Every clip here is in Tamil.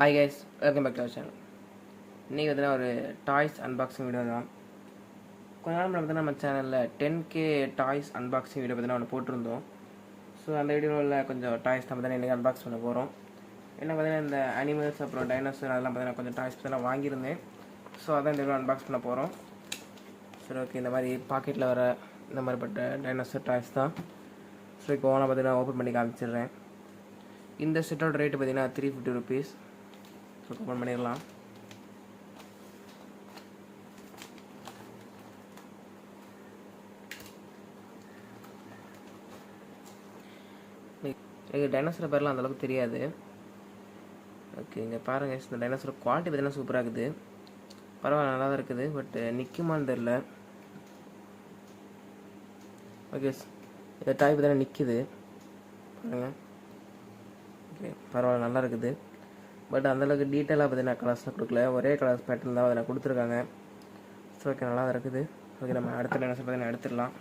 Hi guys, welcome back to our channel. இன்றைக்கி பார்த்தீங்கன்னா ஒரு டாய்ஸ் அன்பாக்சிங் வீடியோ தான். கொஞ்ச நாள் பார்த்தீங்கன்னா நம்ம சேனலில் 10K டாய்ஸ் அன்பாக்சிங் வீடியோ பார்த்தீங்கன்னா ஒன்று போட்டிருந்தோம். ஸோ அந்த வீடியோவில் கொஞ்சம் டாய்ஸ் தான் பார்த்தீங்கன்னா இன்றைக்கி அன்பாக்ஸ் பண்ண போகிறோம். என்ன பார்த்தீங்கன்னா இந்த அனிமல்ஸ் அப்புறம் டைனோசர் அதெல்லாம் பார்த்தீங்கன்னா கொஞ்சம் டாய்ஸ் பார்த்தீங்கன்னா வாங்கியிருந்தேன். ஸோ அதான் இந்த வீடியோ அன்பாக்ஸ் பண்ண போகிறோம். சரி, ஓகே. இந்த மாதிரி பாக்கெட்டில் வர இந்த மாதிரிப்பட்ட டைனோசர் டாய்ஸ் தான். ஸோ இப்போ ஓனாக பார்த்தீங்கன்னா ஓப்பன் பண்ணி காமிச்சிடுறேன். இந்த செட்டோட ரேட்டு பார்த்தீங்கன்னா ₹350. ஸோ ஓப்பன் பண்ணிடலாம். எனக்கு டைனோசரை பேரெலாம் அந்தளவுக்கு தெரியாது. ஓகே, இங்கே பாருங்கள். இந்த டைனோசர் குவாலிட்டி பார்த்தீங்கன்னா சூப்பராக இருக்குது. பரவாயில்ல, நல்லா தான் இருக்குது. பட் நிற்குமான்னு தெரில. ஓகே, இந்த டாய் பார்த்தீங்கன்னா நிற்கிது பாருங்கள். ஓகே, பரவாயில்ல, நல்லா இருக்குது. பட் அந்தளவுக்கு டீட்டெயிலாக பார்த்தீங்கன்னா கலர்ஸ்லாம் கொடுக்கல. ஒரே கலர்ஸ் பேட்டர்ன் தான் அதில் கொடுத்துருக்காங்க. ஸோ ஓகே, நல்லா தான் இருக்குது. ஓகே, நம்ம அடுத்த டைனோசர் பார்த்தீங்கன்னா எடுத்துடலாம்.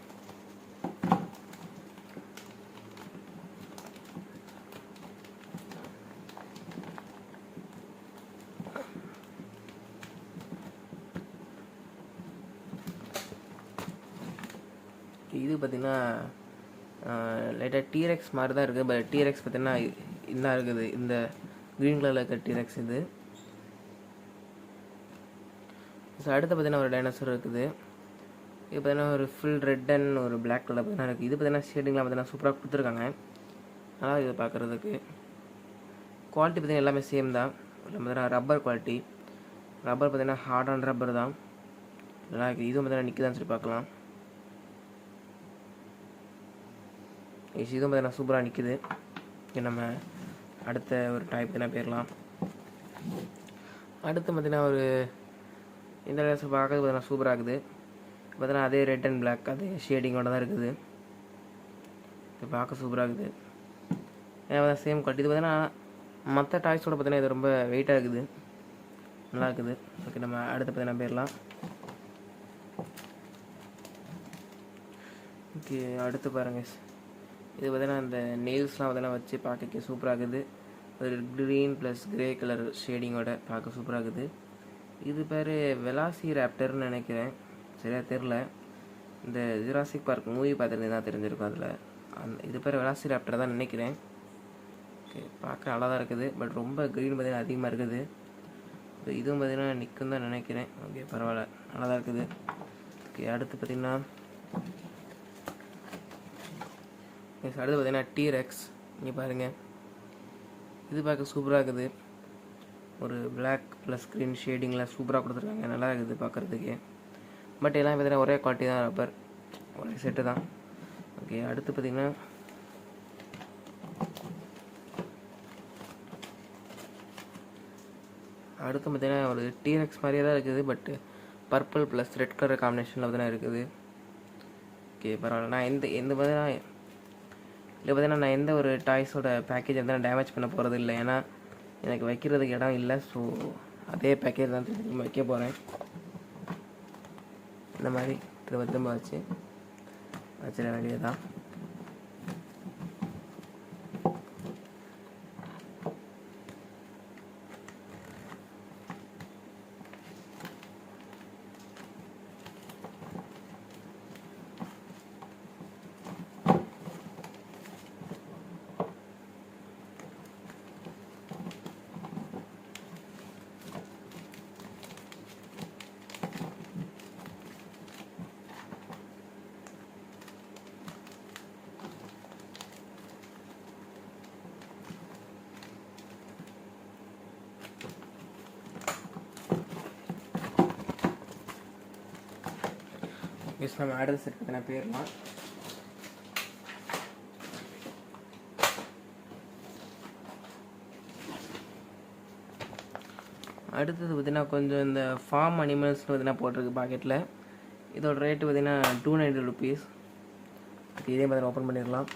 இது பார்த்திங்கன்னா லைட்டாக டீரெக்ஸ் மாதிரி தான் இருக்குது. பட் டீரெக்ஸ் பார்த்திங்கன்னா இன்னும் இருக்குது. இந்த க்ரீன் கலரில் இருக்க டீரெக்ஸ் இது. ஸோ அடுத்து பார்த்திங்கன்னா ஒரு டைனோசர் இருக்குது. இது பார்த்திங்கன்னா ஒரு ஃபுல் ரெட் அண்ட் ஒரு பிளாக் கலர் பார்த்திங்கன்னா இருக்குது. இது பார்த்திங்கன்னா ஷேடிங்லாம் பார்த்திங்கன்னா சூப்பராக கொடுத்துருக்காங்க. நல்லா இது பார்க்குறதுக்கு. குவாலிட்டி பார்த்திங்கன்னா எல்லாமே சேம் தான். பார்த்திங்கன்னா ரப்பர் குவாலிட்டி. ரப்பர் பார்த்திங்கன்னா ஹார்டான ரப்பர் தான். நல்லா இருக்குது. இதுவும் பார்த்திங்கன்னா நிற்குதான்னு சொல்லி பார்க்கலாம். இதுவும் பார்த்தீங்கன்னா சூப்பராக நிற்குது. ஓகே, நம்ம அடுத்த ஒரு டைப் என்ன போயிடலாம். அடுத்து பார்த்திங்கன்னா ஒரு இந்த டைனோசர் பார்க்கறது பார்த்தீங்கன்னா சூப்பராக இருக்குது. பார்த்தீங்கன்னா அதே ரெட் அண்ட் பிளாக் அதே ஷேடிங்கோட தான் இருக்குது. இது பார்க்க சூப்பராக இருக்குது. ஏன்னா சேம் குவாலிட்டி. இது பார்த்தீங்கன்னா மற்ற டாய்ஸோட பார்த்தீங்கன்னா இது ரொம்ப வெயிட்டாக இருக்குது. நல்லா இருக்குது. ஓகே, நம்ம அடுத்து பார்த்தீங்கன்னா போயிடலாம். ஓகே, அடுத்து பாருங்கள். இது பார்த்தீங்கன்னா இந்த நெயில்ஸ்லாம் பார்த்தீங்கன்னா வச்சு பார்க்க சூப்பராக இருக்குது. ஒரு க்ரீன் ப்ளஸ் கிரே கலர் ஷேடிங்கோட பார்க்க சூப்பராக இருக்குது. இது பேர் வெலாசிராப்டர்னு நினைக்கிறேன், சரியாக தெரில. இந்த ஜுராசிக் பார்க் மூவி பார்த்துட்டு தான் தெரிஞ்சிருக்கும். அதில் இது பேர் வெலாசிராப்டர் தான் நினைக்கிறேன். ஓகே, பார்க்க நல்லா தான் இருக்குது. பட் ரொம்ப க்ரீன் பார்த்தீங்கன்னா அதிகமாக இருக்குது. இதுவும் பார்த்தீங்கன்னா நிற்கும் தான் நினைக்கிறேன். ஓகே, பரவாயில்ல, நல்லா தான் இருக்குது. ஓகே, அடுத்து பார்த்திங்கன்னா அடுத்து பார்த்தீங்கன்னா டீரெக்ஸ். இங்கே பாருங்கள், இது பார்க்க சூப்பராக இருக்குது. ஒரு பிளாக் ப்ளஸ் க்ரீன் ஷேடிங்கில் சூப்பராக கொடுத்துருக்காங்க. நல்லா இருக்குது பார்க்குறதுக்கு. பட் எல்லாம் பார்த்தீங்கன்னா ஒரே குவாலிட்டி தான், ரப்பர் ஒரே செட்டு தான். ஓகே, அடுத்து பார்த்திங்கன்னா அடுத்து பார்த்திங்கன்னா ஒரு டீரெக்ஸ் மாதிரியே தான் இருக்குது. But purple plus red colour காம்பினேஷனில் பார்த்தீங்கன்னா இருக்குது. ஓகே, பரவாயில்ல. நான் எந்த பார்த்தீங்கன்னா இல்லை பார்த்தீங்கன்னா நான் எந்த ஒரு டாய்ஸோட பேக்கேஜ் வந்து டேமேஜ் பண்ண போகிறது இல்லை. ஏன்னா எனக்கு வைக்கிறதுக்கு இடம் இல்லை. ஸோ அதே பேக்கேஜ் தான் திரும்ப வைக்க போகிறேன். இந்த மாதிரி திரும்ப வச்சிட வேண்டியது தான். நம்ம அடுத்த செட் பற்றின போயிடலாம். அடுத்தது பார்த்திங்கன்னா கொஞ்சம் இந்த ஃபார்ம் அனிமல்ஸ் பார்த்திங்கன்னா போட்டிருக்கு பாக்கெட்டில். இதோட ரேட்டு பார்த்திங்கன்னா ₹290. இதே மாதிரி ஓப்பன் பண்ணிடலாம்.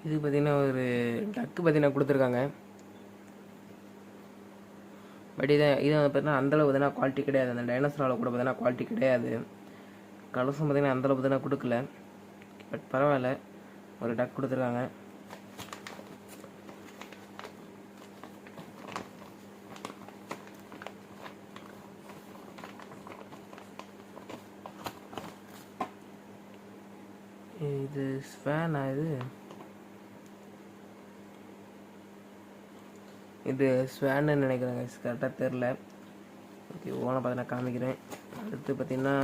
இது பார்த்திங்கன்னா ஒரு டக்கு பார்த்திங்கன்னா கொடுத்துருக்காங்க. பட் இது பார்த்திங்கன்னா அந்தளவு பார்த்திங்கன்னா குவாலிட்டி கிடையாது. அந்த டைனோசரால் கூட பார்த்திங்கன்னா குவாலிட்டி கிடையாது. கலர்ஸும் பார்த்திங்கன்னா அந்தளவு பார்த்திங்கன்னா கொடுக்கல. பட் பரவாயில்ல, ஒரு டக் கொடுத்துருக்காங்க. இது ஸ்வேனா? இது ஸ்வேன்னு நினைக்கிறேங்க, கரெக்டாக தெரில. ஓகே, ஓனை பார்த்து நான் காமிக்கிறேன். அடுத்து பார்த்திங்கன்னா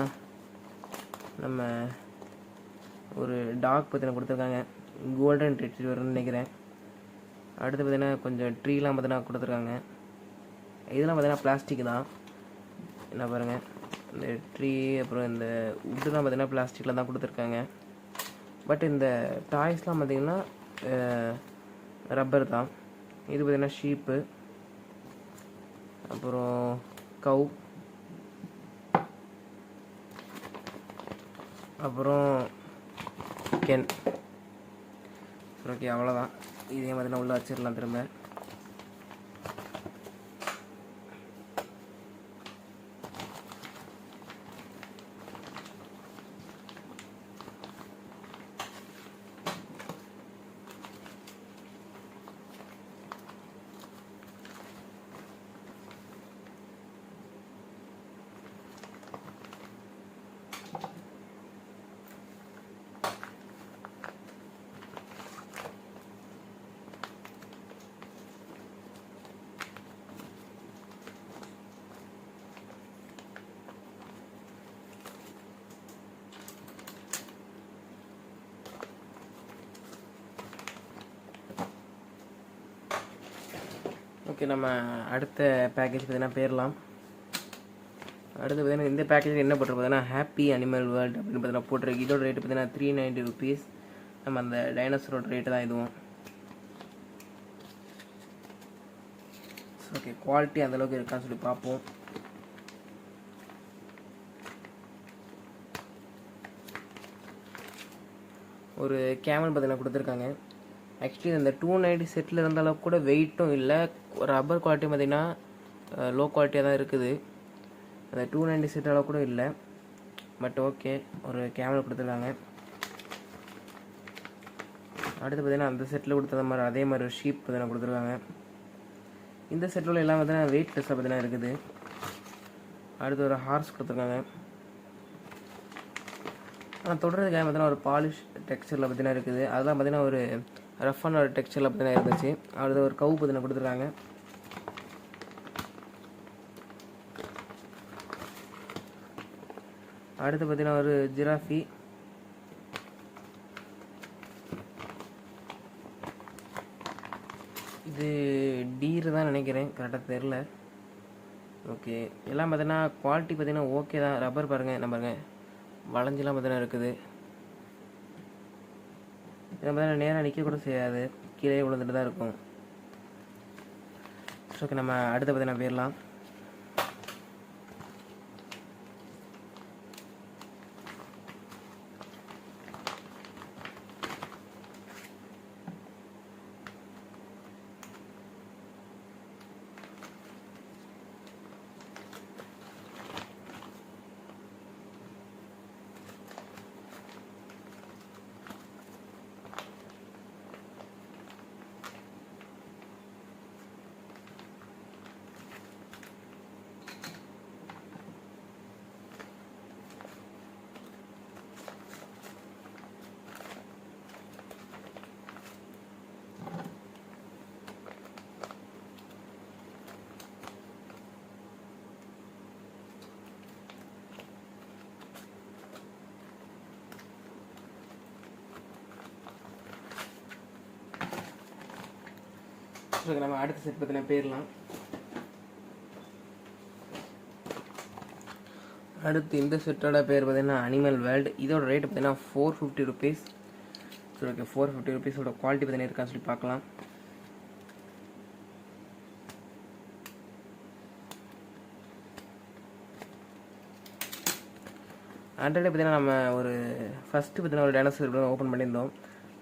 நம்ம ஒரு டாக் பார்த்தினா கொடுத்துருக்காங்க. கோல்டன் ரிட்ரீவர்னு நினைக்கிறேன். அடுத்து பார்த்திங்கன்னா கொஞ்சம் ட்ரீலாம் பார்த்தினா கொடுத்துருக்காங்க. இதெல்லாம் பார்த்திங்கன்னா பிளாஸ்டிக் தான். என்ன பாருங்கள், இந்த ட்ரீ அப்புறம் இந்த உட்டுலாம் பார்த்திங்கன்னா பிளாஸ்டிக்கில் தான் கொடுத்துருக்காங்க. பட் இந்த டாய்ஸ்லாம் பார்த்திங்கன்னா ரப்பர் தான். இது பார்த்திங்கன்னா ஷீப்பு, அப்புறம் கவ், அப்புறம் கென். ஓகே, அவ்வளோதான். இதே பார்த்திங்கன்னா உள்ளே வச்சிடலாம் திரும்ப. ஓகே, நம்ம அடுத்த பேக்கேஜ் பார்த்திங்கன்னா போயிடலாம். அடுத்து பார்த்திங்கன்னா இந்த பேக்கேஜில் என்ன போட்டிருக்கு பார்த்தீங்கன்னா ஹாப்பி அனிமல் வேர்ல்டு அப்படின்னு பார்த்தீங்கன்னா போட்டிருக்கு. இதோட ரேட்டு பார்த்தீங்கன்னா 390 rupees. நம்ம அந்த டைனோசரோட ரேட்டு தான் இதுவும். ஓகே, குவாலிட்டி அந்தளவுக்கு இருக்கான்னு சொல்லி பார்ப்போம். ஒரு கேமல் பார்த்தீங்கன்னா கொடுத்துருக்காங்க. ஆக்சுவலி இந்த 290 செட்டில் இருந்த அளவுக்கு கூட வெயிட்டும் இல்லை. ரப்பர் குவாலிட்டி பார்த்திங்கன்னா லோ குவாலிட்டியாக தான் இருக்குது. அந்த 290 செட் அளவு கூட இல்லை. பட் ஓகே, ஒரு கேமரா கொடுத்துருக்காங்க. அடுத்து பார்த்திங்கன்னா அந்த செட்டில் கொடுத்தது மாதிரி அதே மாதிரி ஒரு ஷீப் பார்த்திங்கன்னா கொடுத்துருக்காங்க. இந்த செட்டில் எல்லாம் பார்த்திங்கன்னா வெயிட்லெஸ்ஸாக பார்த்திங்கன்னா இருக்குது. அடுத்து ஒரு ஹார்ஸ் கொடுத்துருக்காங்க. ஆனால் தொடர்றதுக்காக பார்த்திங்கன்னா ஒரு பாலிஷ் டெக்ஸ்சரில் பார்த்திங்கன்னா இருக்குது. அதெல்லாம் பார்த்திங்கன்னா ஒரு ரஃப்பான ஒரு டெக்ஸ்சரில் பார்த்திங்கன்னா இருந்துச்சு. அடுத்து ஒரு கவு பார்த்திங்கன்னா கொடுத்துருக்காங்க. அடுத்து பார்த்திங்கன்னா ஒரு ஜிராஃபி. இது டீர் தான் நினைக்கிறேன், கரெக்டாக தெரில. ஓகே, எல்லாம் பார்த்திங்கன்னா குவாலிட்டி பார்த்திங்கன்னா ஓகே தான். ரப்பர் பாருங்கள், நம்ம பாருங்கள் வளைஞ்செல்லாம் பார்த்திங்கன்னா இருக்குது. இதை பார்த்திங்கன்னா நேராக நிற்க கூட செய்யாது, கீழே விழுந்துட்டு தான் இருக்கும். ஓகே, நம்ம அடுத்து பார்த்திங்கன்னா போயிடலாம். நம்ம அடுத்த செட் பற்றின போயிடலாம். அடுத்து இந்த செட்டோட பேர் பார்த்தீங்கன்னா அனிமல் வேர்ல்டு. இதோட ரேட் பார்த்தீங்கன்னா 450 rupees. சரி, ஓகே, 450 rupees குவாலிட்டி பார்த்தீங்கன்னா இருக்கான்னு சொல்லி பார்க்கலாம். ஆல்ரெடி பார்த்தீங்கன்னா நம்ம ஒரு ஃபஸ்ட்டு பார்த்தீங்கன்னா ஒரு டைனோசர் ஓப்பன் பண்ணியிருந்தோம்.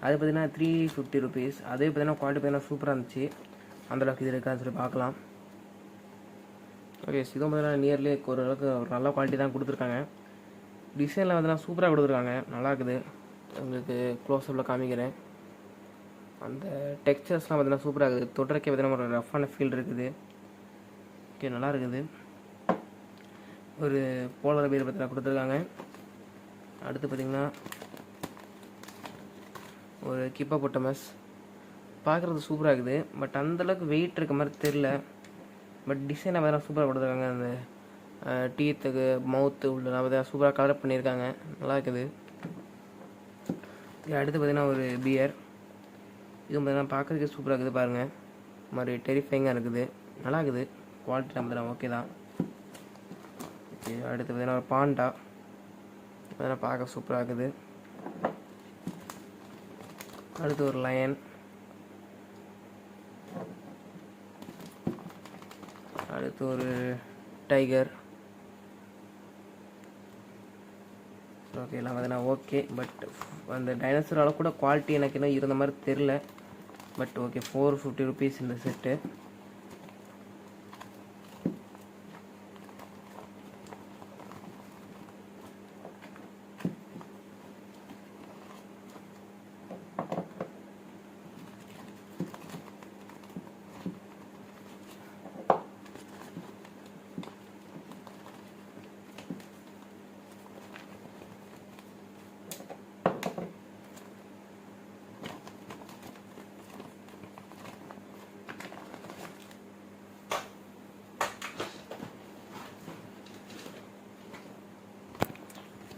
அது பார்த்தீங்கன்னா 350 ருபீஸ். அதே பார்த்தீங்கன்னா குவாலிட்டி பார்த்தீங்கன்னா சூப்பராக இருந்துச்சு. அந்தளவுக்கு இது இருக்கான்னு சொல்லி பார்க்கலாம். ஓகே, இதுவும் பார்த்தீங்கன்னா நியர்லி ஓரளவுக்கு ஒரு நல்ல குவாலிட்டி தான் கொடுத்துருக்காங்க. டிசைனில் பார்த்தீங்கன்னா சூப்பராக கொடுத்துருக்காங்க, நல்லா இருக்குது. உங்களுக்கு க்ளோஸ்அப்பில் காமிக்கிறேன். அந்த டெக்ஸ்சர்ஸ்லாம் பார்த்தீங்கன்னா சூப்பராக இருக்குது. தொடுறக்கே பார்த்தீங்கன்னா ஒரு ரஃப்பான ஃபீல் இருக்குது. ஓகே, நல்லா இருக்குது. ஒரு போலர் பீர் பார்த்தீங்கன்னா கொடுத்துருக்காங்க. அடுத்து பார்த்திங்கன்னா ஒரு ஹிப்போபொட்டமஸ். பார்க்குறது சூப்பராக இருக்குது, பட் அந்தளவுக்கு வெயிட் இருக்க மாதிரி தெரில. பட் டிசைனை பார்த்தீங்கன்னா சூப்பராக கொடுத்துருக்காங்க. அந்த டீத்துக்கு மவுத்து உள்ள பார்த்தீங்கன்னா சூப்பராக கலர் பண்ணியிருக்காங்க, நல்லா இருக்குது. அடுத்து பார்த்திங்கன்னா ஒரு பியர். இது பார்த்தீங்கன்னா பார்க்குறதுக்கு சூப்பராக இருக்குது பாருங்கள். மாதிரி டெரிஃபைங்காக இருக்குது, நல்லா இருக்குது. குவாலிட்டி பார்த்தீங்கன்னா ஓகே தான். ஓகே, அடுத்து பார்த்தீங்கன்னா ஒரு பாண்டா. பார்த்தீங்கன்னா பார்க்க சூப்பராக இருக்குது. அடுத்து ஒரு லயன். அடுத்து ஒரு டைகர். ஓகே, எல்லாம் பார்த்தீங்கன்னா ஓகே. பட் அந்த டைனோசரால் கூட குவாலிட்டி எனக்கு இன்னும் இருந்த மாதிரி தெரில. பட் ஓகே, 450 ருபீஸ் இந்த செட்டு.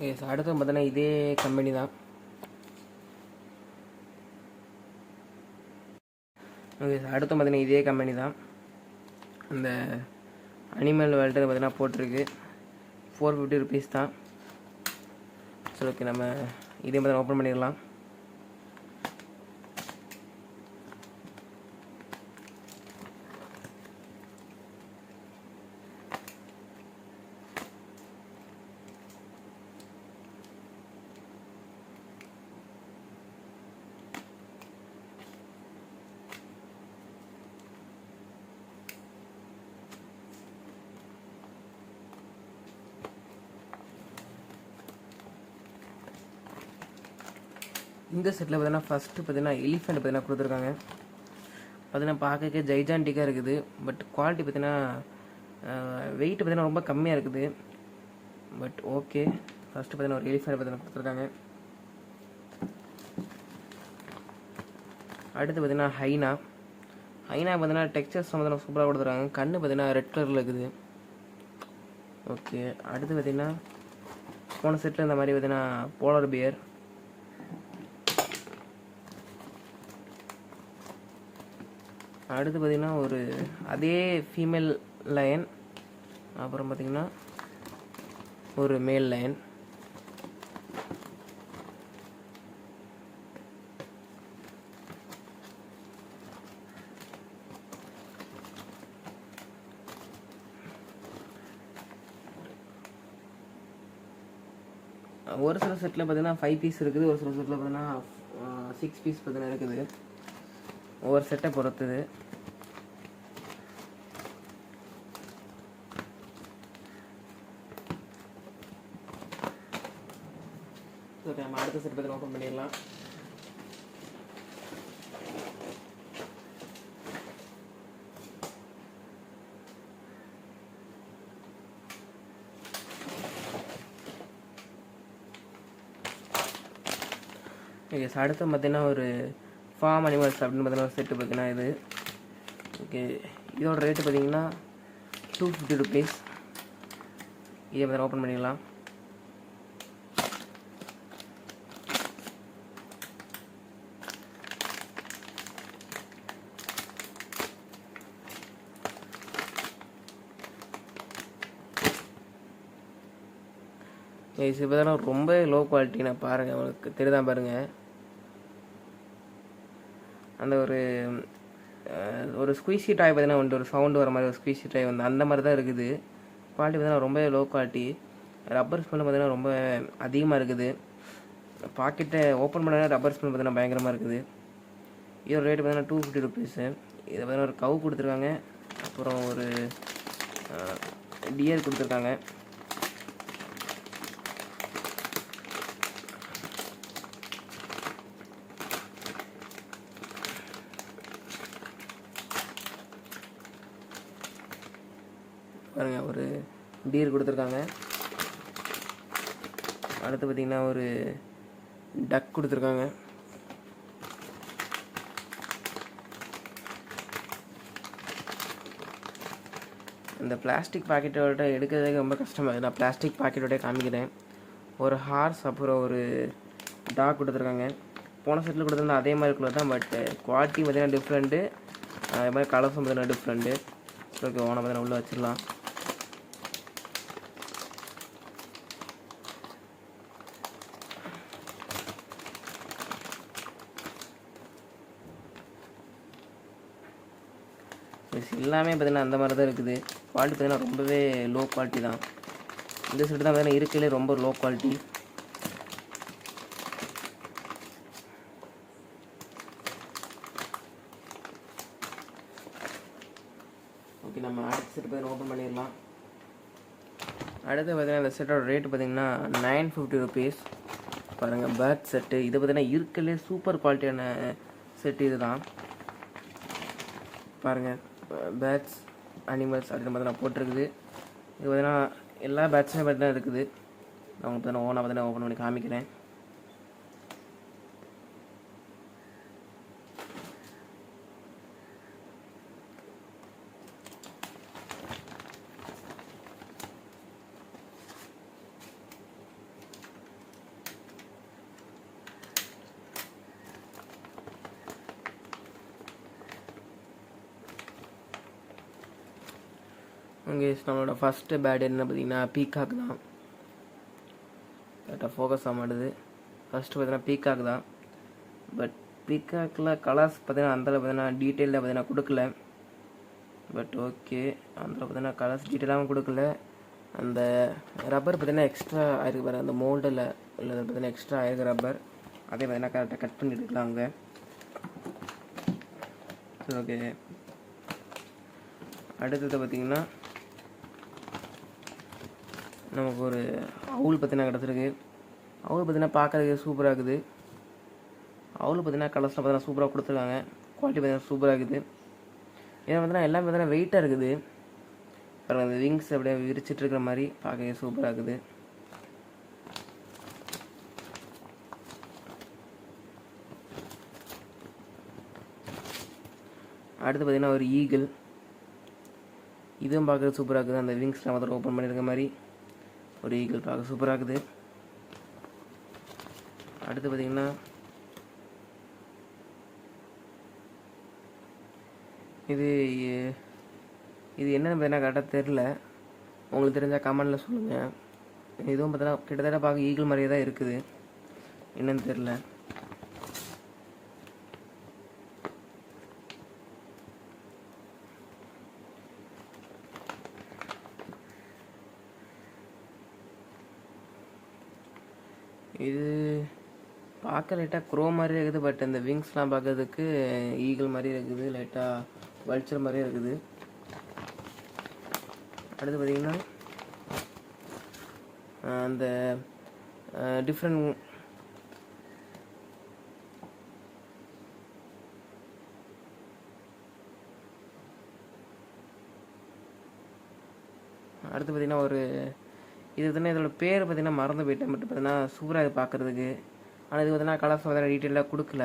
எஸ், அடுத்து பார்த்தீங்கன்னா இதே கம்பெனி தான். ஓகே, அடுத்து பார்த்தீங்கன்னா இதே கம்பெனி தான். அந்த அனிமல் வேர்ல்டு பார்த்தீங்கன்னா போட்டிருக்கு. 450 ருபீஸ் தான். சரி, ஓகே, நம்ம இதே மாதிரி ஓப்பன் பண்ணிடலாம். இந்த செட்டில் பார்த்தீங்கன்னா ஃபஸ்ட்டு பார்த்தீங்கன்னா எலிஃபெண்ட் பார்த்தீங்கன்னா கொடுத்துருக்காங்க. பார்த்தீங்கன்னா பார்க்கறதுக்கு ஜைஜான்டிக்காக இருக்குது. பட் குவாலிட்டி பார்த்தீங்கன்னா வெயிட் பார்த்தீங்கன்னா ரொம்ப கம்மியாக இருக்குது. பட் ஓகே, ஃபஸ்ட்டு பார்த்தீங்கன்னா ஒரு எலிஃபெண்ட் பார்த்தீங்கன்னா கொடுத்துருக்காங்க. அடுத்து பார்த்தீங்கன்னா ஹைனா. பார்த்தீங்கன்னா டெக்ஸ்சர்ஸ் பார்த்தீங்கன்னா சூப்பராக கொடுத்துருக்காங்க. கண்ணு பார்த்தீங்கன்னா ரெட் கலரில் இருக்குது. ஓகே, அடுத்து பார்த்தீங்கன்னா போன செட்டில் இந்த மாதிரி பார்த்தீங்கன்னா போலர் பியர். அடுத்து பார்த்திங்கன்னா ஒரு அதே ஃபீமேல் லயன். அப்புறம் பார்த்திங்கன்னா ஒரு மேல் லயன். ஒரு சில செட்டில் பார்த்தீங்கன்னா 5 பீஸ் இருக்குது. ஒரு சில செட்டில் பார்த்தீங்கன்னா 6 பீஸ் பார்த்தீங்கன்னா இருக்குது. ஒவ்வொரு செட்டை பொறுத்தது. ஓகே, நம்ம அடுத்த செட் பற்றி ஓப்பன் பண்ணிடலாம். ஓகே, அடுத்து பார்த்தீங்கன்னா ஒரு ஃபார்ம் அனிமல்ஸ் அப்படின்னு பார்த்தீங்கன்னா ஒரு செட்டு பார்த்தீங்கன்னா இது. ஓகே, இதோட ரேட்டு பார்த்தீங்கன்னா 250 ருபீஸ். இதே பார்த்தீங்கன்னா ஓப்பன் பண்ணிடலாம். இது பார்த்தீங்கன்னா ரொம்ப லோ குவாலிட்டி. நான் பாருங்கள், உங்களுக்கு தெரியுதான் பாருங்கள். அந்த ஒரு ஸ்குவீசி டாய் பார்த்தீங்கன்னா வந்து ஒரு சவுண்டு வர மாதிரி ஒரு ஸ்குவீசி டாய் வந்து அந்த மாதிரி தான் இருக்குது. குவாலிட்டி பார்த்தீங்கன்னா ரொம்ப லோ குவாலிட்டி. ரப்பர் ஸ்மெல் பார்த்தீங்கன்னா ரொம்ப அதிகமாக இருக்குது. பாக்கெட்டை ஓப்பன் பண்ண ரப்பர் ஸ்மெல் பார்த்தீங்கன்னா பயங்கரமாக இருக்குது. இதோட ரேட்டு பார்த்தீங்கன்னா 250 ருபீஸு. இதை பார்த்தீங்கன்னா ஒரு கவு கொடுத்துருக்காங்க, அப்புறம் ஒரு டியர் கொடுத்துருக்காங்க. பாருங்க, ஒரு டியர் கொடுத்துருக்காங்க. அடுத்து பார்த்திங்கன்னா ஒரு டக் கொடுத்துருக்காங்க. இந்த பிளாஸ்டிக் பாக்கெட்டோட எடுக்கிறதுக்கு ரொம்ப கஷ்டமாக. நான் பிளாஸ்டிக் பாக்கெட்டோட காமிக்கிறேன். ஒரு ஹார்ஸ், அப்புறம் ஒரு டாக் கொடுத்துருக்காங்க. போன செட்டில் கொடுத்துருந்தா அதே மாதிரி கலர் தான், பட் குவாலிட்டி பார்த்திங்கன்னா டிஃப்ரெண்ட்டு, அதே மாதிரி கலர்ஸும் பார்த்திங்கன்னா டிஃப்ரெண்ட்டு. ஓகே, ஓனை பார்த்திங்கன்னா உள்ளே வச்சிடலாம். எல்லாமே பார்த்திங்கன்னா அந்த மாதிரி தான் இருக்குது. குவாலிட்டி பார்த்திங்கன்னா ரொம்பவே லோ குவாலிட்டி தான். இந்த செட்டு தான் பார்த்திங்கன்னா இருக்கிறதுலே ரொம்ப லோ குவாலிட்டி. ஓகே, நம்ம அடுத்த செட்டு பார்த்திங்கன்னா ஓப்பன் பண்ணிடலாம். அடுத்து பார்த்திங்கன்னா இந்த செட்டோட ரேட்டு பார்த்திங்கன்னா 950 ருபீஸ். பாருங்கள், பேர்ட் செட்டு. இது பார்த்திங்கன்னா இருக்கிறதுலே சூப்பர் குவாலிட்டியான செட்டு இது தான். பாருங்கள், பேட்ஸ், அனிமல்ஸ் அப்படின்னு பார்த்தீங்கன்னா போட்டிருக்குது. இது பார்த்தீங்கன்னா எல்லா பேட்ஸுமே பார்த்தீங்கன்னா இருக்குது. நான் உங்களுக்கு பார்த்தீங்கன்னா ஓனாக பார்த்தீங்கன்னா ஓப்பன் பண்ணி காமிக்கிறேன். ஓகே, நம்மளோட ஃபஸ்ட்டு பேட் என்ன பார்த்தீங்கன்னா பீகாக் தான். கரெக்டாக ஃபோக்கஸ் ஆக மாட்டுது. ஃபஸ்ட்டு பார்த்தீங்கன்னா பீகாக் தான். பட் பீகாக்கில் கலர்ஸ் பார்த்தீங்கன்னா அந்தளவு பார்த்தீங்கன்னா டீட்டெயிலில் பார்த்தீங்கன்னா கொடுக்கல. பட் ஓகே, அந்த பார்த்தீங்கன்னா கலர்ஸ் டீட்டெயிலாகவும் கொடுக்கல. அந்த ரப்பர் பார்த்தீங்கன்னா எக்ஸ்ட்ரா ஆயிருக்கு பாரு, அந்த மோல்டில் உள்ளது பார்த்தீங்கன்னா எக்ஸ்ட்ரா ஆயிருக்கு ரப்பர். அதே பார்த்தீங்கன்னா கரெக்டாக கட் பண்ணி எடுக்கலாங்க. ஓகே, அடுத்தது பார்த்திங்கன்னா நமக்கு ஒரு அவுல் பார்த்தீங்கன்னா கிடச்சிருக்கு. அவுல் பார்த்தீங்கன்னா பார்க்கறதுக்கு சூப்பராக இருக்குது. அவுல் பார்த்தீங்கன்னா கலர்ஸில் பார்த்தீங்கன்னா சூப்பராக கொடுத்துருக்காங்க. குவாலிட்டி பார்த்தீங்கன்னா சூப்பராக இருக்குது. ஏன்னா பார்த்தீங்கன்னா எல்லாமே பார்த்தீங்கன்னா வெயிட்டாக இருக்குது. பாருங்கள், அந்த விங்ஸ் அப்படியே விரிச்சிட்டு இருக்கிற மாதிரி பார்க்க சூப்பராக இருக்குது. அடுத்து பார்த்தீங்கன்னா ஒரு ஈகிள். இதுவும் பார்க்குறது சூப்பராக இருக்குது. அந்த விங்ஸ்லாம் பார்த்தா ஓப்பன் பண்ணியிருக்க மாதிரி ஒரு ஈகிள் பார்க்க சூப்பராக இருக்குது. அடுத்து பார்த்திங்கன்னா இது என்னென்னு பார்த்தீங்கன்னா கரெக்டாக தெரில. உங்களுக்கு தெரிஞ்சால் கமெண்டில் சொல்லுங்கள். இதுவும் பார்த்தீங்கன்னா கிட்டத்தட்ட பார்க்க ஈகிள் மாதிரியே தான் இருக்குது. என்னன்னு தெரில. இது பார்க்க லைட்டாக க்ரோ மாதிரி இருக்குது. பட் இந்த விங்ஸ்லாம் பார்க்கறதுக்கு ஈகிள் மாதிரி இருக்குது. லைட்டாக வல்ச்சர் மாதிரியே இருக்குது. அடுத்து பார்த்திங்கன்னா அந்த டிஃப்ரெண்ட் அடுத்து பார்த்திங்கன்னா ஒரு இது பார்த்தீங்கன்னா இதோட பேர் பார்த்திங்கன்னா மறந்து போயிட்டேன். பட் பார்த்தீங்கன்னா சூப்பராக இது பார்க்குறதுக்கு. ஆனால் இது பார்த்தீங்கன்னா கலர்ஸ் பார்த்தீங்கன்னா டீட்டெயிலாக கொடுக்கல.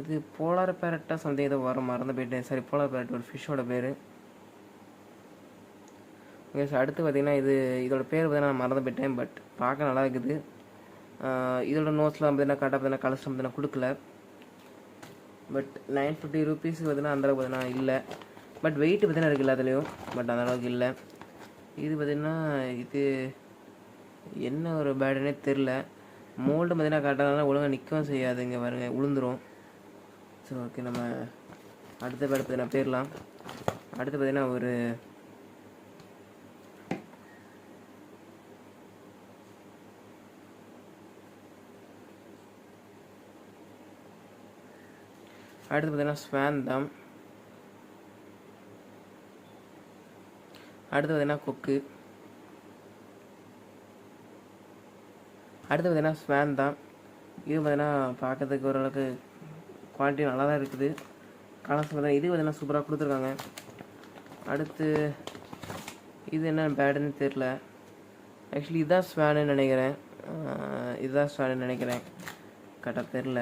இது போலார் பேரட்டாக சம்திங் ஏதோ வர மறந்து போயிட்டேன். சரி, போலார் பேரட் ஒரு ஃபிஷ்ஷோட பேர். ஓகே சார், அடுத்து பார்த்திங்கன்னா இதோட பேர் பார்த்தீங்கன்னா நான் மறந்து போயிட்டேன். பட் பார்க்க நல்லா இருக்குது. இதோட நோட்ஸ்லாம் பார்த்தீங்கன்னா கரெக்டாக பார்த்தீங்கன்னா கலர்ஸ் பார்த்தீங்கன்னா கொடுக்கல. பட் 950 ருபீஸுக்கு பார்த்தீங்கன்னா அந்தளவுக்கு பார்த்தீங்கன்னா இல்லை. பட் வெயிட் பார்த்தீங்கன்னா இருக்குது எல்லாத்துலேயும். பட் அந்தளவுக்கு இல்லை. இது பார்த்திங்கன்னா இது என்ன ஒரு பேடுன்னே தெரில. மோல்டு பார்த்திங்கன்னா கரெக்டாக ஒழுங்காக நிற்கவும் செய்யாது. இங்கே பாருங்க, விழுந்துடும். சரி, ஓகே, நம்ம அடுத்த பேடு பார்த்திங்கன்னா போயிடலாம். அடுத்து பார்த்திங்கன்னா ஒரு அடுத்து பார்த்தீங்கன்னா ஸ்வாந்தம். அடுத்து பார்த்தீங்கன்னா கொக்கு. அடுத்து பார்த்தீங்கன்னா ஸ்வாந்தம். இது பார்த்தீங்கன்னா பார்க்கறதுக்கு ஓரளவுக்கு குவாலிட்டி நல்லா தான் இருக்குது. கலர்ஸ் பார்த்தீங்கன்னா இது பார்த்தீங்கன்னா சூப்பராக கொடுத்துருக்காங்க. அடுத்து இது என்ன பேடுன்னு தெரில. ஆக்சுவலி இதுதான் ஸ்வானுன்னு நினைக்கிறேன். இதுதான் ஸ்வானுன்னு நினைக்கிறேன், கரெக்டாக தெரில.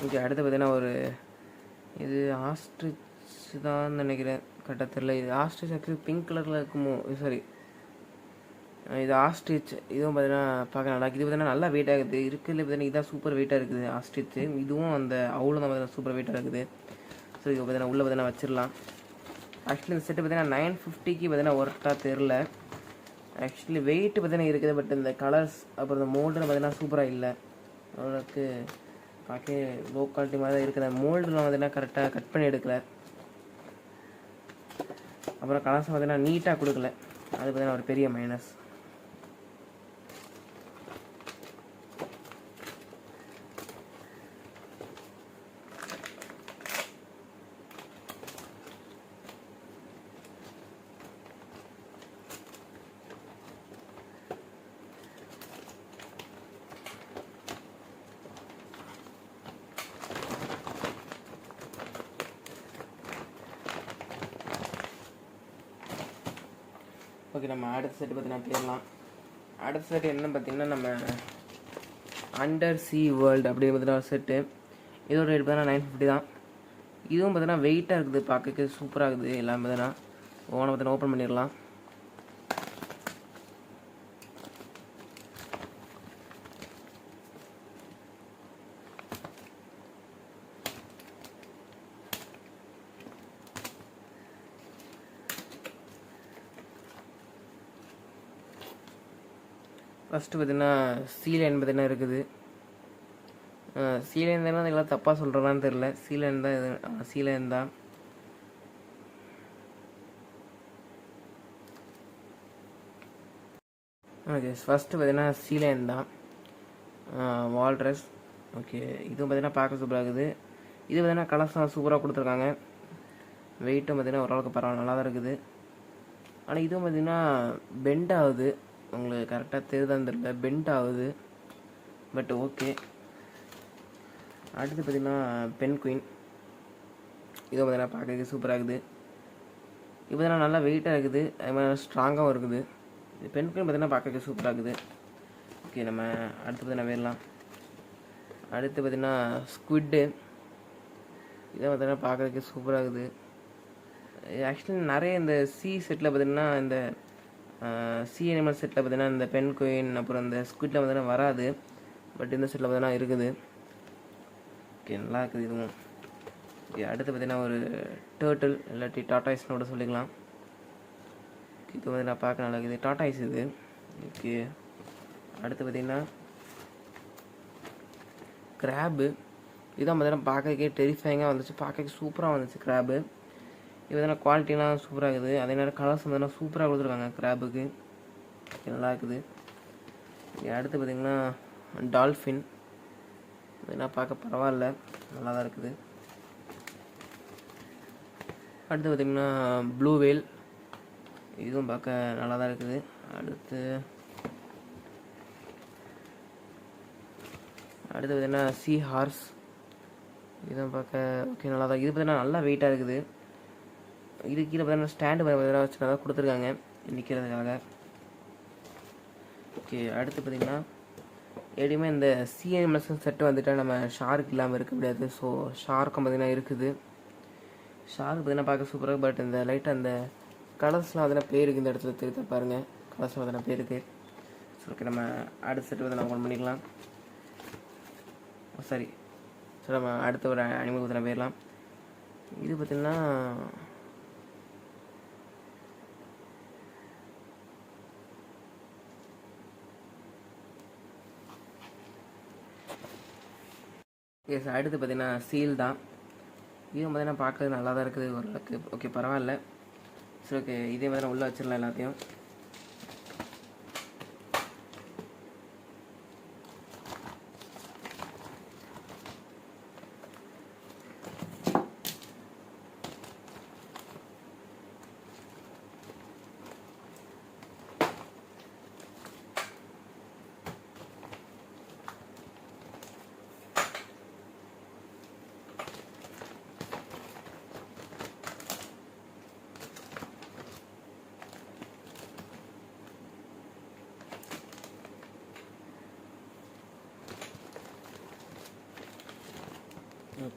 ஓகே, அடுத்து பார்த்தீங்கன்னா ஒரு இது ஆஸ்ட்ரிச் தான் நினைக்கிறேன், கரெக்டாக தெரில. இது ஆஸ்ட்ரிச் ஆக்சுவலி பிங்க் கலரில் இருக்குமோ, சாரி இது ஆஸ்ட்ரிச். இதுவும் பார்த்தீங்கன்னா பார்க்க நல்லா இருக்குது. இது பார்த்தீங்கன்னா நல்லா வெயிட்டாக இருக்குது. இருக்கிறதுல பார்த்தீங்கன்னா இதான் சூப்பர் வெயிட்டாக இருக்குது ஆஸ்ட்ரிச்சு. இதுவும் அந்த அவ்வளோ தான் பார்த்தீங்கன்னா சூப்பர் வெயிட்டாக இருக்குது. ஸோ இது பார்த்தீங்கன்னா உள்ளே பார்த்தீங்கன்னா வச்சிடலாம். ஆக்சுவலி இந்த செட்டு பார்த்தீங்கன்னா 950க்கு பார்த்தீங்கன்னா ஒர்த்தாக தெரில. ஆக்சுவலி வெயிட்டு பார்த்தீங்கன்னா இருக்குது, பட் இந்த கலர்ஸ் அப்புறம் இந்த மோல்டுன்னு பார்த்தீங்கன்னா சூப்பராக இல்லை. ஓரளவுக்கு பார்க்க லோ குவாலிட்டி மாதிரி தான் இருக்குது. மோல்டுலாம் பார்த்தீங்கன்னா கரெக்டாக கட் பண்ணி எடுக்கல. அப்புறம் கலர்ஸ் பார்த்தீங்கன்னா நீட்டாக கொடுக்கல. அது பார்த்தீங்கன்னா ஒரு பெரிய மைனஸ். ஓகே, நம்ம அடுத்த செட்டு பார்த்தீங்கன்னா போயிடலாம். அடுத்த செட்டு என்ன பார்த்தீங்கன்னா நம்ம அண்டர் சி வேர்ல்டு அப்படின்னு பார்த்தீங்கன்னா ஒரு செட்டு. இதோட ரேட் பார்த்தீங்கன்னா 950 தான். இதுவும் பார்த்தீங்கன்னா வெயிட்டாக இருக்குது, பார்க்க சூப்பராக இருக்குது. எல்லாம் பார்த்தீங்கன்னா ஓனை பார்த்தீங்கன்னா ஓப்பன் பண்ணிடலாம். ஃபஸ்ட்டு பார்த்தீங்கன்னா சீலைன் பார்த்தீங்கன்னா இருக்குது. சீலைன் தானே அதெல்லாம் தப்பாக சொல்கிறேன்னான்னு தெரில. சீலைன் தான் இது, சீலைன் தான். ஓகே, ஃபஸ்ட்டு பார்த்தீங்கன்னா சீலைன் தான், வால்ட்ரஸ். ஓகே, இதுவும் பார்த்தீங்கன்னா பார்க்க சூப்பராக இருக்குது. இது பார்த்தீங்கன்னா கலர்ஸ்லாம் சூப்பராக கொடுத்துருக்காங்க. வெயிட்டும் பார்த்தீங்கன்னா ஓரளவுக்கு பரவாயில்ல, நல்லா தான் இருக்குது. ஆனால் இதுவும் பார்த்தீங்கன்னா பெண்ட் ஆகுது. உங்களுக்கு கரெக்டாக தெரியுதான்னு தெரியல, பெண்ட் ஆகுது, பட் ஓகே. அடுத்து பார்த்திங்கன்னா பென் குயின். இதுவும் பார்த்தீங்கன்னா பார்க்கறதுக்கு சூப்பராக இருக்குது. இது பார்த்தீங்கன்னா நல்லா வெயிட்டாக இருக்குது, அது மாதிரி ஸ்ட்ராங்காகவும் இருக்குது. இது பென் குயின் பார்த்தீங்கன்னா பார்க்கறதுக்கு சூப்பராக இருக்குது. ஓகே, நம்ம அடுத்து பார்த்தீங்கன்னா வேறலாம். அடுத்து பார்த்திங்கன்னா ஸ்குவிட்டு. இதை பார்த்தீங்கன்னா பார்க்கறதுக்கு சூப்பராக இருக்குது. ஆக்சுவலி நிறைய இந்த சி செட்டில் பார்த்திங்கன்னா இந்த சி அனிமல் செட்டில் பார்த்தீங்கன்னா இந்த பென் குயின் அப்புறம் இந்த ஸ்குவிட்டில் பார்த்தீங்கன்னா வராது, பட் இந்த செட்டில் பார்த்தீங்கன்னா இருக்குது. ஓகே, நல்லா இருக்குது இதுவும். ஓகே, அடுத்து பார்த்தீங்கன்னா ஒரு டேர்ட்டில் இல்லாட்டி டாட்டாய்ஸ்னு கூட சொல்லிக்கலாம். இது பார்த்தீங்கன்னா பார்க்க நல்லா இருக்குது, டாட்டாய்ஸ் இது. ஓகே, அடுத்து பார்த்தீங்கன்னா கிராபு. இதுதான் பார்த்தீங்கன்னா பார்க்கறதுக்கே டெரிஃபைங்காக வந்துச்சு, பார்க்க சூப்பராக வந்துச்சு கிராபு. இது பார்த்தீங்கன்னா குவாலிட்டிலாம் சூப்பராக இருக்குது. அதே நேரம் கலர்ஸ் பார்த்தீங்கன்னா சூப்பராக கொடுத்துருக்காங்க கிராபுக்கு, நல்லா இருக்குது. அடுத்து பார்த்திங்கன்னா டால்ஃபின். இதெல்லாம் பார்க்க பரவாயில்ல, நல்லா தான் இருக்குது. அடுத்து பார்த்திங்கன்னா ப்ளூ வேல். இதுவும் பார்க்க நல்லா தான் இருக்குது. அடுத்து பார்த்திங்கன்னா சி ஹார்ஸ். இதுவும் பார்க்க ஓகே, நல்லா தான். இது பார்த்திங்கன்னா நல்லா வெயிட்டாக இருக்குது. இது கீழே பார்த்தீங்கன்னா ஸ்டாண்டு பார்த்தீங்கன்னா வச்சு நல்லா கொடுத்துருக்காங்க நிற்கிறதுக்காக. ஓகே, அடுத்து பார்த்திங்கன்னா எப்படியுமே இந்த சி அனிமல்ஸ் செட்டு வந்துட்டால் நம்ம ஷார்க் இல்லாமல் இருக்க முடியாது. ஸோ ஷார்க்கும் பார்த்திங்கன்னா இருக்குது. ஷார்க் பார்த்திங்கன்னா பார்க்க சூப்பராக, பட் இந்த லைட்டாக அந்த கலர்ஸ்லாம் பார்த்தீங்கன்னா பேருக்கு இந்த இடத்துல தெரிவித்த பாருங்கள், கலர்ஸ்லாம் பார்த்தீங்கன்னா பேருக்கு. ஸோ ஓகே, நம்ம அடுத்த செட்டு வந்து நம்ம ஓப்பன் பண்ணிக்கலாம். சரி, ஸோ நம்ம அடுத்த ஒரு அனிமல் பார்த்தீங்கன்னா போயிடலாம். இது பார்த்திங்கன்னா எஸ், அடுத்து பார்த்தீங்கன்னா சீல் தான். இதுவும் பார்த்தீங்கன்னா பார்க்கறது நல்லா தான் இருக்குது ஓரளவுக்கு. ஓகே, பரவாயில்ல. சரி, ஓகே, இதே மாதிரி உள்ளே வச்சிடலாம் எல்லாத்தையும்.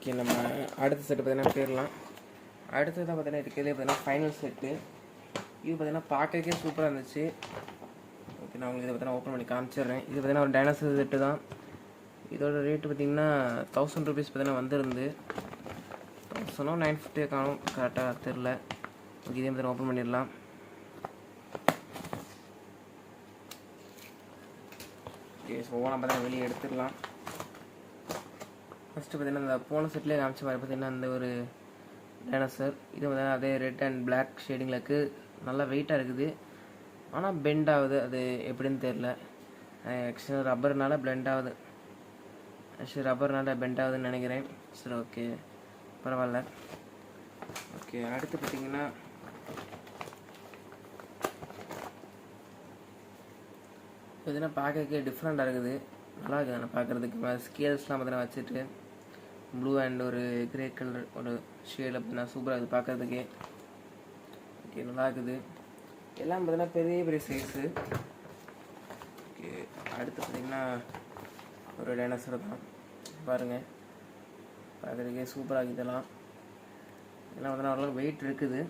ஓகே, நம்ம அடுத்த செட்டு பார்த்தீங்கன்னா போயிடலாம். அடுத்தது தான் பார்த்தீங்கன்னா இருக்கிறதே பார்த்தீங்கன்னா ஃபைனல் செட்டு. இது பார்த்தீங்கன்னா பார்க்கறதுக்கே சூப்பராக இருந்துச்சு. ஓகே, நான் உங்களுக்கு இதை பார்த்தீங்கன்னா ஓப்பன் பண்ணி காமிச்சிடுறேன். இது பார்த்தீங்கன்னா ஒரு டைனோசர் செட்டு தான். இதோட ரேட்டு பார்த்தீங்கன்னா 1000 rupees பார்த்தீங்கன்னா வந்திருந்து. 1000 950 காணும், கரெக்டாக தெரில. ஓகே, இதே பார்த்தீங்கன்னா ஓப்பன் பண்ணிடலாம். ஓகே, ஸோ ஓவனாக பார்த்தீங்கன்னா வெளியே எடுத்துடலாம். ஃபஸ்ட்டு பார்த்தீங்கன்னா இந்த போன செட்லேயே காமிச்ச மாதிரி பார்த்தீங்கன்னா அந்த ஒரு டைனோசர். இது பார்த்தீங்கன்னா அதே ரெட் அண்ட் பிளாக் ஷேடிங்கில் இருக்குது. நல்லா வெயிட்டாக இருக்குது, ஆனால் பெண்ட் ஆகுது. அது எப்படின்னு தெரில. ஆக்சுவலாக ரப்பர்னால பெண்ட் ஆகுது. ரப்பர்னால பெண்ட் ஆகுதுன்னு நினைக்கிறேன். சரி, ஓகே, பரவாயில்ல. ஓகே, அடுத்து பார்த்தீங்கன்னா பார்த்தீங்கன்னா பார்க்கறதுக்கே டிஃப்ரெண்ட்டாக இருக்குது. நல்லா இருக்குது நான் பார்க்குறதுக்கு. ஸ்கேல்ஸ்லாம் பார்த்தீங்கன்னா வச்சுட்டு ப்ளூ அண்ட் ஒரு கிரே கலர் ஒரு ஷேடில் பார்த்தீங்கன்னா சூப்பராக இருக்குது பார்க்குறதுக்கே. ஓகே, நல்லா இருக்குது. எல்லாம் பார்த்தீங்கன்னா பெரிய பெரிய சைஸு. ஓகே, அடுத்து பார்த்தீங்கன்னா ஒரு டைனோசர் தான். பாருங்கள், பார்க்குறதுக்கே சூப்பராக இருக்குது. இதெல்லாம் பார்த்தீங்கன்னா ஓரளவுக்கு வெயிட் இருக்குது.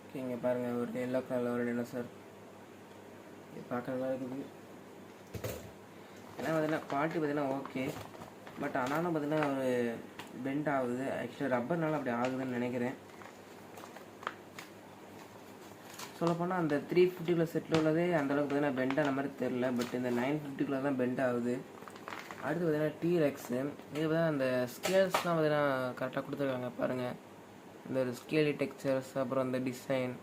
ஓகே, இங்கே பாருங்கள், ஒரு எல்லோ கலரில் ஒரு டைனோசர். இது பார்க்க நல்லா இருக்குது. எல்லாம் பார்த்தீங்கன்னா குவாலிட்டி பார்த்தீங்கன்னா ஓகே, பட் ஆனாலும் பார்த்தீங்கன்னா ஒரு பெண்ட் ஆகுது. ஆக்சுவலாக ரப்பர்னால அப்படி ஆகுதுன்னு நினைக்கிறேன். சொல்லப்போனால் அந்த 350 செட்டில் உள்ளதே அந்தளவுக்கு பார்த்தீங்கன்னா பெண்ட் ஆன மாதிரி தெரில. பட் இந்த 950 தான் பெண்ட் ஆகுது. அடுத்து பார்த்தீங்கன்னா டீரெக்ஸு. இது பார்த்தீங்கன்னா அந்த ஸ்கேல்ஸ்லாம் பார்த்தீங்கன்னா கரெக்டாக கொடுத்துருக்காங்க. பாருங்கள், இந்த ஒரு ஸ்கேலி டெக்ஸ்சர்ஸ், அப்புறம் அந்த டிசைன்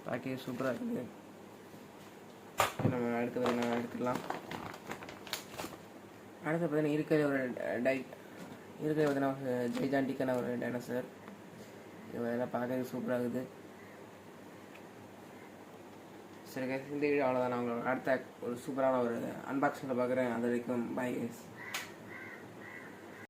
பார்க்க சூப்பராக இருக்குது. நம்ம அடுத்து பார்த்தீங்கன்னா எடுத்துக்கலாம். அடுத்து பார்த்தீங்கன்னா இருக்கிற ஒரு பார்த்தீங்கன்னா ஜெய்ஜாண்டிக்கான ஒரு டைனோசர். இது பார்த்தீங்கன்னா பார்க்கறதுக்கு சூப்பராக இருக்குது. சரி கைஸ், இந்த வீடியோ அவ்வளோதான். நான் உங்களை அடுத்த ஒரு சூப்பரான ஒரு அன்பாக்சிங்கில் பார்க்குறேன். அது வரைக்கும் பை கைஸ்.